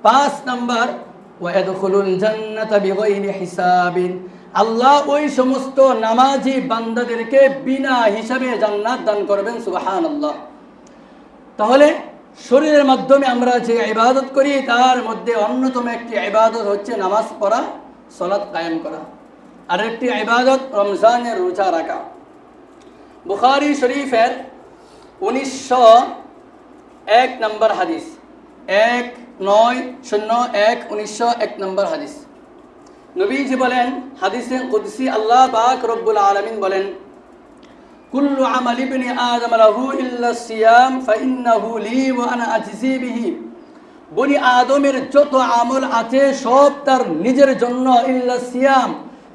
5 নম্বর, ওয়ায়াদখুলুল জান্নাতা বিগাইরি হিসাবিন, আল্লাহ ওই সমস্ত নামাজি বান্দাদেরকে বিনা হিসাবে জান্নাত দান করবেন, সুবহানাল্লাহ। তাহলে শরীরের মাধ্যমে আমরা যে ইবাদত করি তার মধ্যে অন্যতম একটি ইবাদত হচ্ছে নামাজ পড়া, সালাত কায়েম করা। আর একটি ইবাদত রমজানের রোজা রাখা। বুখারী শরীফের 1901 নম্বর হাদিস, 1901 নম্বর হাদিস, নবীজি বলেন, হাদিসে কুদসি আল্লাহ পাক রব্বুল আলামিন বলেন, কুল্লু আমাল ইবনি আদম লাহু ইল্লা সিয়াম ফাইন্নাহু লি ওয়া আনা আজজি বিহি, বনি আদমের যত আমল আছে সব তার নিজের জন্য, ইল্লা সিয়াম,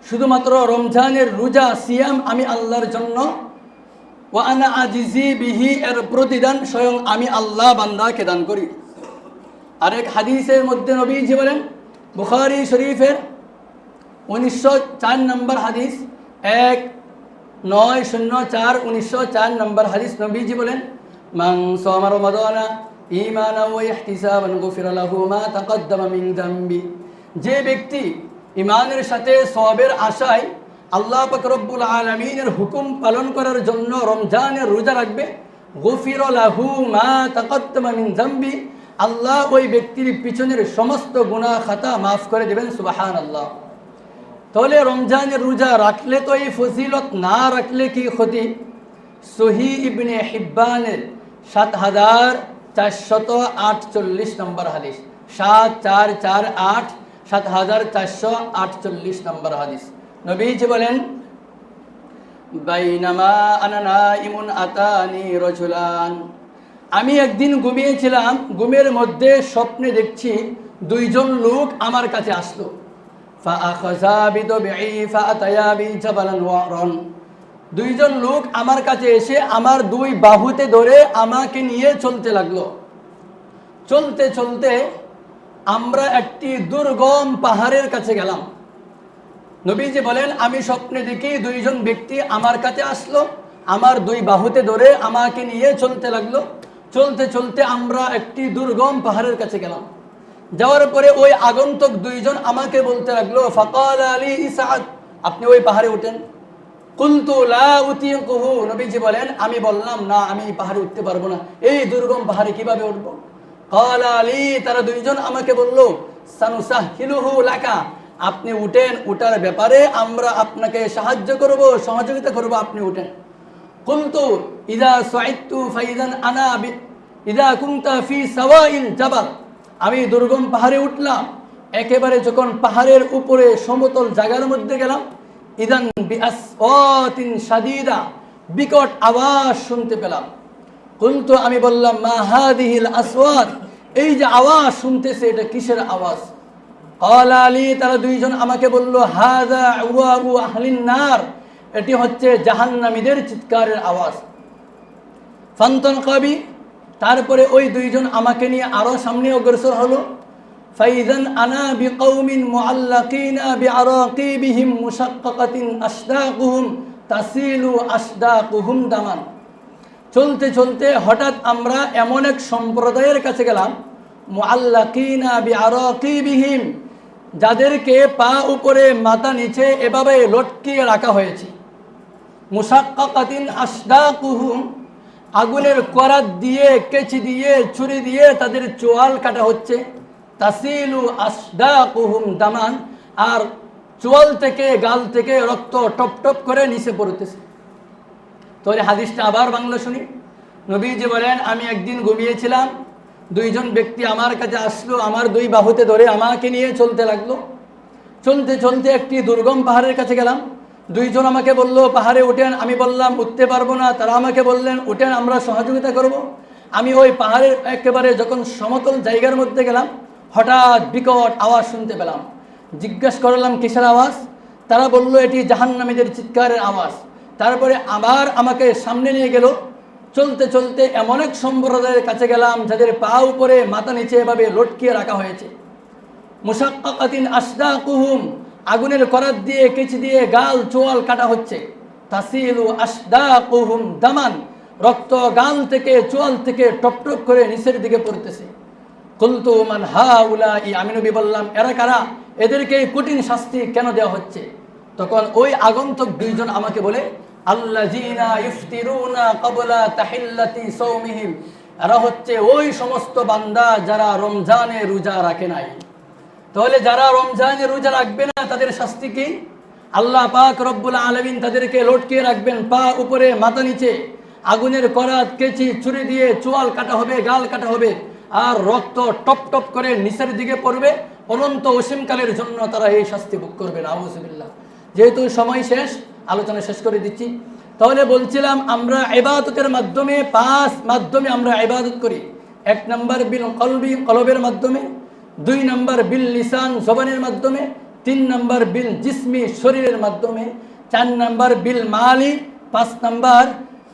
শুধুমাত্র রমজানের রোজা সিয়াম আমি আল্লাহর জন্য, ওয়া আনা আজজি বিহি, এর প্রতিদান স্বয়ং আমি আল্লাহ বান্দাকে দান করি। আরেক হাদিসের মধ্যে নবীজি বলেন, বুখারী শরীফের 1904 নম্বর হাদিস, 1904 নম্বর হাদিস, নবীজি বলেন, মান সামা রমাদানা ঈমানান ওয়া ইহতিসাবান গুফিরা লাহু মা তাকদ্দামা মিন যামবি, যে ব্যক্তি ঈমানের সাথে সওয়াবের আশায় আল্লাহ পাক রব্বুল আলামিনের হুকুম পালন করার জন্য রমজানের রোজা রাখবে, গুফিরা লাহু মা তাকদ্দামা মিন যামবি, আল্লাহ ওই ব্যক্তির পিছনের সমস্ত গুনাহ খাতা মাফ করে দেবেন, সুবহানাল্লাহ। তাহলে রমজানের রোজা রাখলে তো এই ফজিলত, না রাখলে কি ক্ষতি? সহি ইবনে হিব্বানের ৭,৪48 নম্বর হাদিস, ৭,৪৪৮ ৭,৪48 নম্বর হাদিস। নবীজি বলেন, বাইনামা আনা নাইমুন আতানি রাজুলান, আমি একদিন ঘুমিয়েছিলাম, ঘুমের মধ্যে স্বপ্নে দেখছি দুইজন লোক আমার কাছে আসলো। ফাআখাযা বিদবিই ফাআতায়া বিজাবালান ওয়ারান, দুইজন লোক আমার কাছে এসে আমার দুই বাহুতে ধরে আমাকে নিয়ে চলতে লাগলো। চলতে চলতে আমরা একটি দুর্গম পাহাড়ের কাছে গেলাম। নবীজি বলেন, আমি স্বপ্নে দেখি দুইজন ব্যক্তি আমার কাছে আসলো, আমার দুই বাহুতে ধরে আমাকে নিয়ে চলতে লাগলো। চলতে চলতে আমরা একটি দুর্গম পাহাড়ের কাছে গেলাম। যাওয়ার পরে ওই আগন্তুক দুইজন আমাকে বলতে লাগলো, ফাকাল আলী ইসআদ, আপনি ওই পাহাড়ে উঠেন। কুলতু লা উতিকুহু, নবীজি বলেন, আমি বললাম না, আমি পাহাড়ে উঠতে পারবো না, এই দুর্গম পাহাড়ে কিভাবে উঠবো? কাল আলী, তারা দুইজন আমাকে বলল, সানুসাহিলুহু লাকা, আপনি উঠেন, উঠার ব্যাপারে আমরা আপনাকে সাহায্য করব, সহযোগিতা করব, আপনি উঠেন। কুলতু ইযা সাইদতু ফাইদান আনা ইযা কুনতা ফি সাওয়াইল জাবাল, আমি দুর্গম পাহাড়ে উঠলাম, একেবারে যখন পাহাড়ের উপরে সমতল জায়গার মধ্যে গেলাম, ইদান বিআসওয়াতিন শাদীদা, বিকট আওয়াজ শুনতে পেলাম। কুলতু, আমি বললাম, মা হাদিহিল আসওয়াত, এই যে আওয়াজ শুনতেছে এটা কিসের আওয়াজ? ক্বাল আলী, তারা দুইজন আমাকে বলল, হাযা আওয়াউ আহলিন নার, এটি হচ্ছে জাহান্নামীদের চিৎকারের আওয়াজ। ফানতানকাবি, তারপরে ওই দুইজন আমাকে নিয়ে আরো সামনে অগ্রসর হলো। ফাইদান আনা বিকৌমিন মুআল্লাকিনা বিআরাকিবিহিম মুশাক্কাকাতিন আশদাকুহুম তাসিলু আশদাকুহুম দামান। চলতে চলতে হঠাৎ আমরা এমন এক সম্প্রদায়ের কাছে গেলাম, মুআল্লাকিনা বিআরাকিবিহিম, যাদেরকে পা উপরে মাথা নিচে এভাবে লটকিয়ে রাখা হয়েছে। মুশাক্কাকাতিন আশদাকুহুম, আগুনের করাত দিয়ে, কেচি দিয়ে, ছুরি দিয়ে তাদের চোয়াল কাটা হচ্ছে। তাসিলু আশদাকুহুম দামান, আর চোয়াল থেকে, গাল থেকে রক্ত টপ টপ করে নিচে পড়তেছে। তাহলে হাদিসটা আবার বাংলা শুনি। নবীজি বলেন, আমি একদিন ঘুমিয়েছিলাম, দুইজন ব্যক্তি আমার কাছে আসলো, আমার দুই বাহুতে ধরে আমাকে নিয়ে চলতে লাগলো। চলতে চলতে একটি দুর্গম পাহাড়ের কাছে গেলাম। দুইজন আমাকে বলল, পাহাড়ে উঠেন। আমি বললাম, উঠতে পারবো না। তারা আমাকে বললেন, উঠেন, আমরা সহযোগিতা করব। আমি ওই পাহাড়ের একেবারে যখন সমতল জায়গার মধ্যে গেলাম, হঠাৎ বিকট আওয়াজ শুনতে পেলাম। জিজ্ঞেস করলাম, কিসের আওয়াজ? তারা বলল, এটি জাহান্নামীদের চিৎকারের আওয়াজ। তারপরে আবার আমাকে সামনে নিয়ে গেল। চলতে চলতে এমন এক সম্প্রদায়ের কাছে গেলাম, যাদের পা উপরে মাথা নিচে এভাবে লটকিয়ে রাখা হয়েছে। মুশাক্কাকাতিন আশদাকুহুম, আগুনের করাত দিয়ে, কেচি দিয়ে গাল চোয়াল কাটা হচ্ছে। তাসিলু আশদাকুহুম দামান, রক্ত গাল থেকে, চোয়াল থেকে টপ টপ করে নিচের দিকে পড়তেছে। কুলতু মান হাউলাই, আমি নবী বললাম, এরা কারা? এদেরকে কঠিন শাস্তি কেন দেওয়া হচ্ছে? তখন ওই আগন্তুক দুইজন আমাকে বলে, আল্লাযীনা ইফতিরুনা ক্বাবলা তাহিল্লাতি সাওমিহিম, এরা হচ্ছে ওই সমস্ত বান্দা যারা রমজানে রোজা রাখে নাই। তাহলে যারা রমজানে রোজা রাখবে না, তাদের শাস্তি কি? আল্লাহ পাক রব্বুল আলামিন তাদেরকে লটকিয়ে রাখবেন, পা উপরে মাথা নিচে, আগুনের করাত, কেচি, ছুরি দিয়ে চোয়াল কাটা হবে, গাল কাটা হবে, আর রক্ত টপ টপ করে নিচের দিকে পড়বে। অনন্ত অসীমকালের জন্য তারা এই শাস্তি ভোগ করবে। নাউযুবিল্লাহ। যেহেতু সময় শেষ, আলোচনা শেষ করে দিচ্ছি। তাহলে বলছিলাম, আমরা ইবাদতের মাধ্যমে, 5 মাধ্যমে আমরা ইবাদত করি। 1 নম্বর বিল কলবি, কলবের মাধ্যমে। 2 নম্বর বিল লিসান, জবানের মাধ্যমে। 3 নম্বর বিল জিসমি, শরীরের মাধ্যমে। 4 নম্বর বিল মালি, 5 নম্বর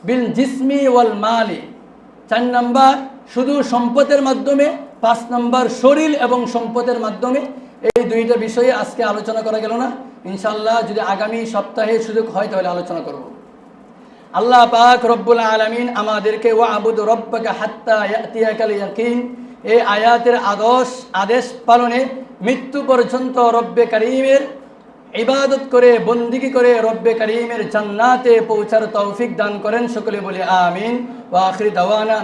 বিল জিসমি ওয়াল মালি। 4 নম্বর শুধু সম্পদের মাধ্যমে, 5 নম্বর শরীর এবং সম্পদের মাধ্যমে। এই দুইটা বিষয়ে আজকে আলোচনা করা গেল না। ইনশাআল্লাহ যদি আগামী সপ্তাহে সুযোগ হয় তাহলে আলোচনা করব। আল্লাহ পাক রব্বুল আলামিন আমাদেরকে ওয়াবুদ রব্বাকা হাত্তা ইয়াতিয়াকাল ইয়াকিন, এই আয়াতের আদেশ পালনে মৃত্যু পর্যন্ত রব্বে কারীমের ইবাদত করে, বন্দিগি করে রব্বে কারীমের জান্নাতে পৌঁছার তৌফিক দান করেন। সকলে বলে আমিন। ওয়া আখির দাওয়ানা।